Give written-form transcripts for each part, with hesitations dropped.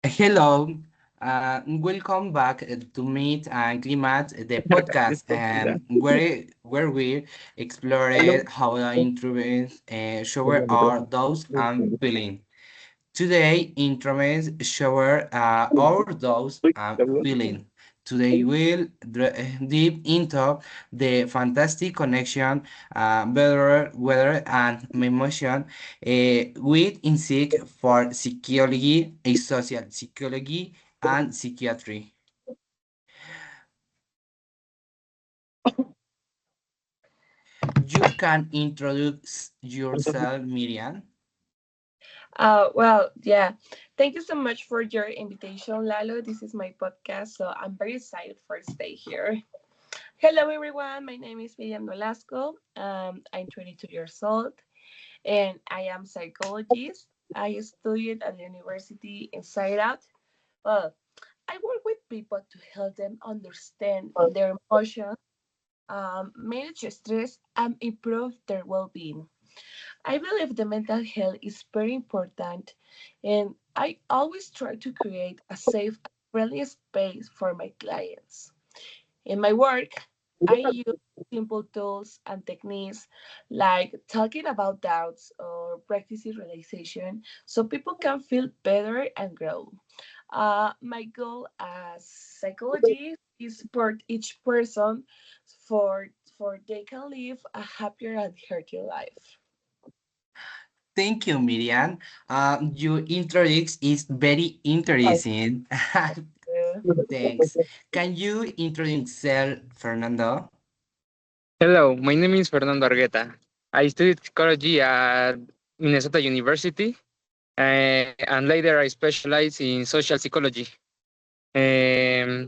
Hello, welcome back to Meet and Climate, the podcast, where we explore how the instruments shower our thoughts and feeling. Today, instruments shower our thoughts and feeling. Today, we'll deep into the fantastic connection, weather, and emotion with insect for psychology, social psychology, and psychiatry. You can introduce yourself, Miriam. Yeah. Thank you so much for your invitation, Lalo. This is my podcast, so I'm very excited for stay here. Hello, everyone. My name is Miriam Nolasco. I'm 22 years old, and I am psychologist. I studied at the university inside out. Well, I work with people to help them understand their emotions, manage stress, and improve their well-being. I believe the mental health is very important, and I always try to create a safe and friendly space for my clients. In my work, I use simple tools and techniques like talking about doubts or practicing relaxation so people can feel better and grow. My goal as psychologist is support each person for they can live a happier and healthier life. Thank you, Miriam. Your introduction is very interesting. Thanks. Can you introduce yourself, Fernando? Hello, my name is Fernando Argueta. I studied psychology at Minnesota University, and later I specialized in social psychology. I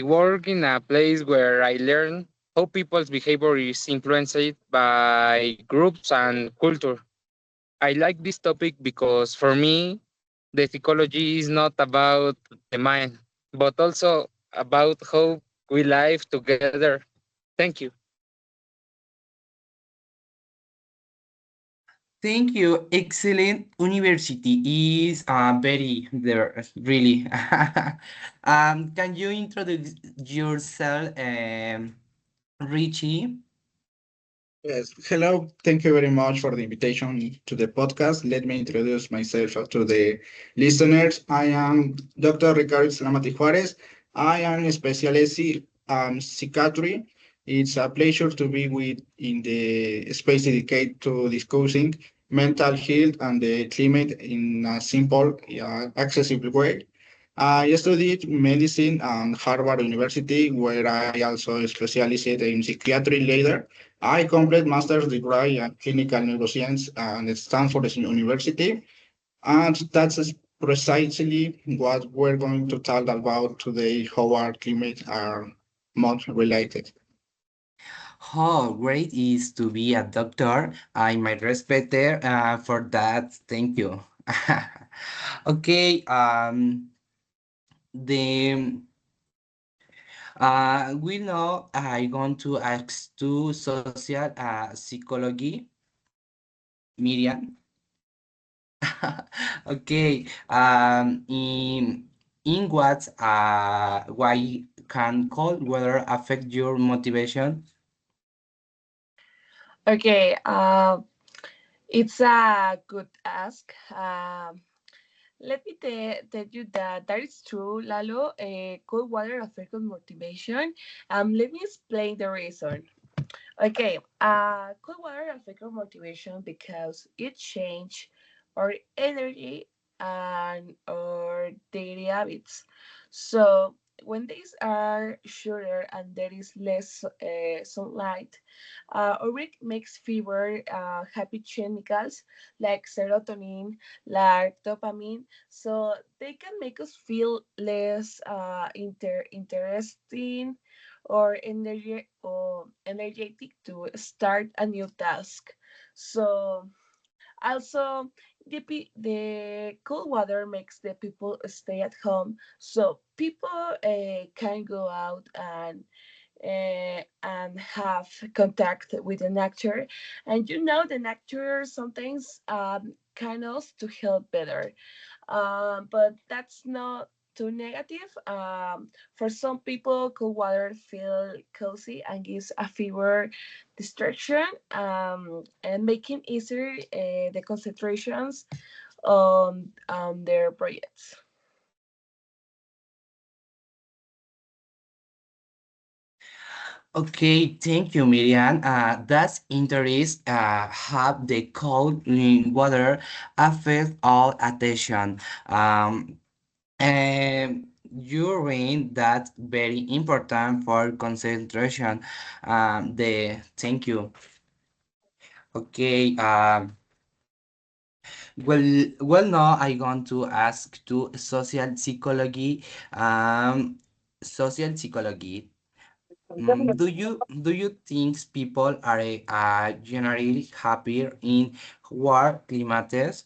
work in a place where I learn how people's behavior is influenced by groups and culture. I like this topic because for me, the psychology is not about the mind, but also about how we live together. Thank you. Thank you. Excellent university is very there, really. Can you introduce yourself, Richie? Yes, hello. Thank you very much for the invitation to the podcast. Let me introduce myself to the listeners. I am Dr. Ricardo Ixtlamati Juárez. I am a specialist in psychiatry. It's a pleasure to be with in the space dedicated to discussing mental health and the climate in a simple, accessible way. I studied medicine at Harvard University, where I also specialized in psychiatry later. I completed master's degree in clinical neuroscience at Stanford University, and that's precisely what we're going to talk about today, how our climate are much related. How great is to be a doctor. I might respect there for that. Thank you. Okay, the we know I want to ask to social psychology, Miriam. Okay, in what why can cold weather affect your motivation? Okay, it's a good ask. Let me tell you that that is true, Lalo. Cold water affects motivation. Let me explain the reason. Okay, cold water affects motivation because it change our energy and our daily habits. So when days are shorter and there is less sunlight, our brain makes fewer happy chemicals like serotonin, like dopamine, so they can make us feel less interesting or energetic to start a new task. So also the cold water makes the people stay at home, so people can go out and and have contact with the nature. And the nature sometimes kind of to help better, but that's not too negative. For some people, cold water feel cozy and gives a fever distraction, and making easier the concentrations on their projects. Okay, thank you, Miriam. That's interest. How the cold water affect all attention. And urine that's very important for concentration. The thank you. Okay. Well, now I want to ask to social psychology. Um, social psychology. Do you think people are generally happier in warm climates?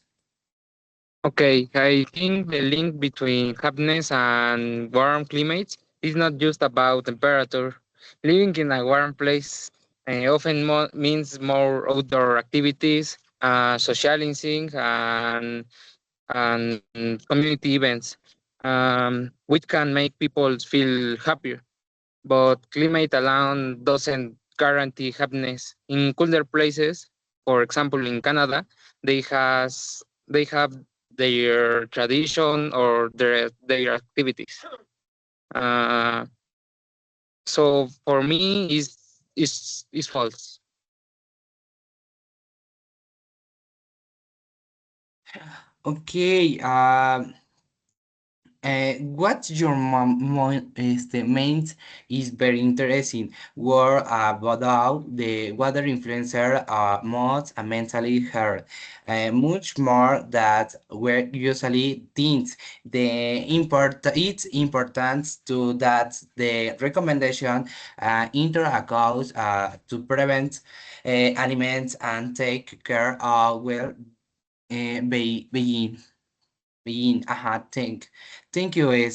Okay, I think the link between happiness and warm climates is not just about temperature. Living in a warm place often means more outdoor activities, socializing, and community events, which can make people feel happier. But climate alone doesn't guarantee happiness. In cooler places, for example, in Canada, they have their tradition or their activities. Uh, so for me, is false. Okay. What your main is very interesting. Were about the weather influencer modes and mentally heard. Much more that were usually things. It's important to that the recommendation interacts to prevent aliments and take care of well being. Thank you,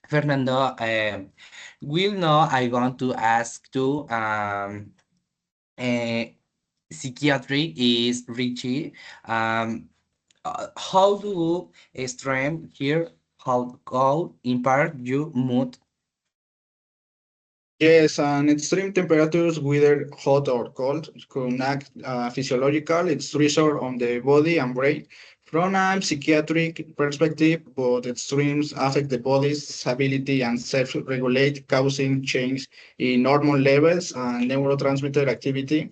Fernando. Will know I want to ask to uh, psychiatry is Richie. Um, how do extreme here how impact your mood? Yes, and extreme temperatures, whether hot or cold, can act physiological. It's pressure on the body and brain. From a psychiatric perspective, both extremes affect the body's ability and self-regulate, causing change in hormone levels and neurotransmitter activity.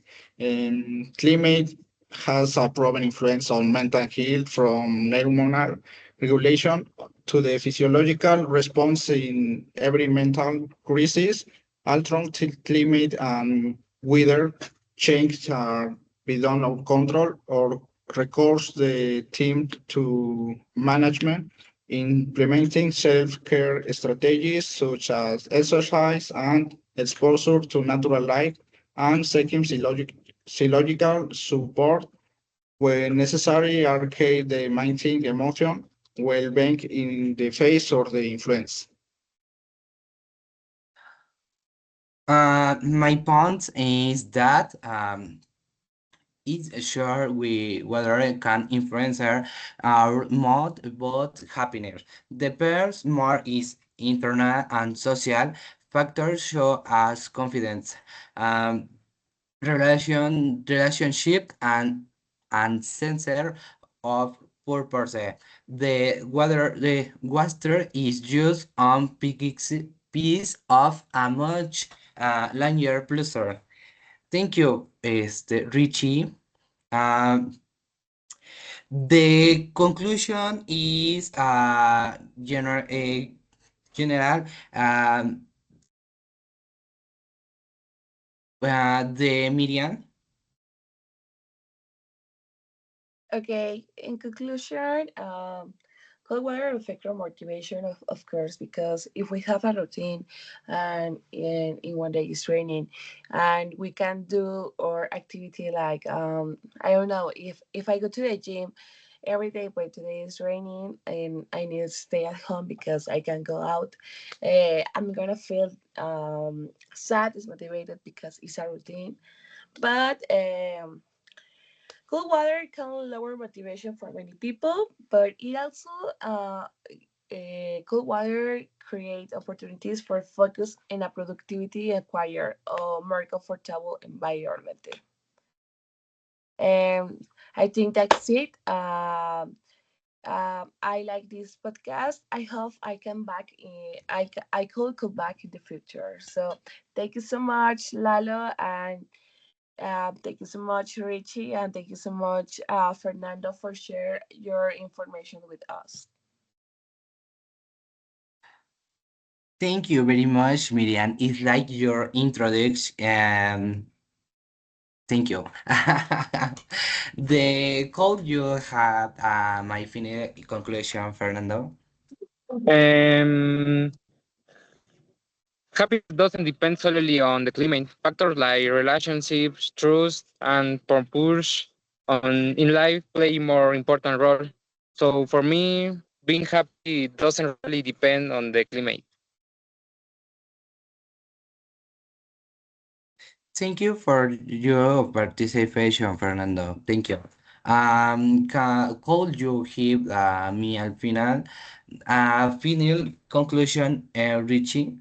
Climate has a proven influence on mental health, from hormonal regulation to the physiological response in every mental crisis. Alternative climate and weather change are beyond our control or recourse the team to management, implementing self-care strategies such as exercise and exposure to natural light and seeking psychological support when necessary are key the maintain emotion well-being in the face of the influence. My point is that it's sure we whether it can influence our mood but happiness. The first more is internal and social factors show us confidence, um, relationship and sense of purpose. The water is just on piece of a much larger pleasure. Thank you, Richie. Um, the conclusion is general. Um, the median. Okay, in conclusion, cold weather affect our motivation, of course, because if we have a routine and in one day it's raining and we can do our activity like, I don't know, if I go to the gym every day, but today is raining and I need to stay at home because I can't go out. I'm gonna feel sad, dismotivated because it's a routine. But cold water can lower motivation for many people, but it also cold water creates opportunities for focus and a productivity acquire a more comfortable environment. I think that's it. I like this podcast. I hope I can back in. I could come back in the future. So thank you so much, Lalo, and thank you so much, Richie, and thank you so much, Fernando, for share your information with us. Thank you very much, Miriam. It's like your introduction. Thank you. The call you had my final conclusion, Fernando. Um, Happiness doesn't depend solely on the climate. Factors like relationships, trust, and purpose in life play more important role. So for me, being happy doesn't really depend on the climate. Thank you for your participation, Fernando. Thank you. Could you give me al final, final conclusion, Richie?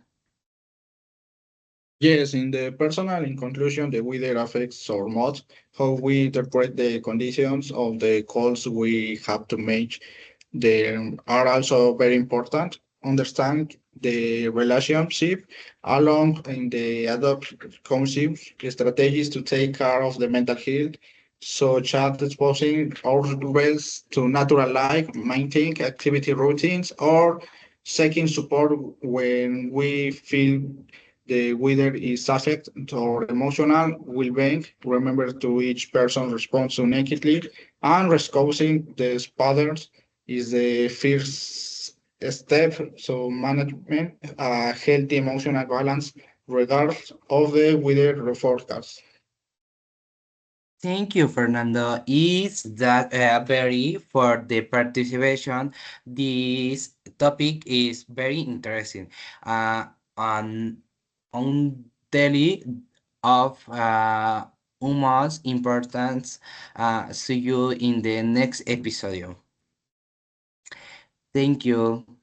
Yes, in the personal, in conclusion, the weather affects our mood, how we interpret the conditions of the calls we have to make. They are also very important. Understand the relationship along in the adopt concepts strategies to take care of the mental health, such as exposing ourselves to natural light, maintaining activity routines, or seeking support when we feel the weather is affect our emotional well-being. Remember to each person responds uniquely and recognizing the patterns is the first step. So management a healthy emotional balance regardless of the weather forecast. Thank you, Fernando. Is that very for the participation? This topic is very interesting. On daily of most importance. See you in the next episode. Thank you.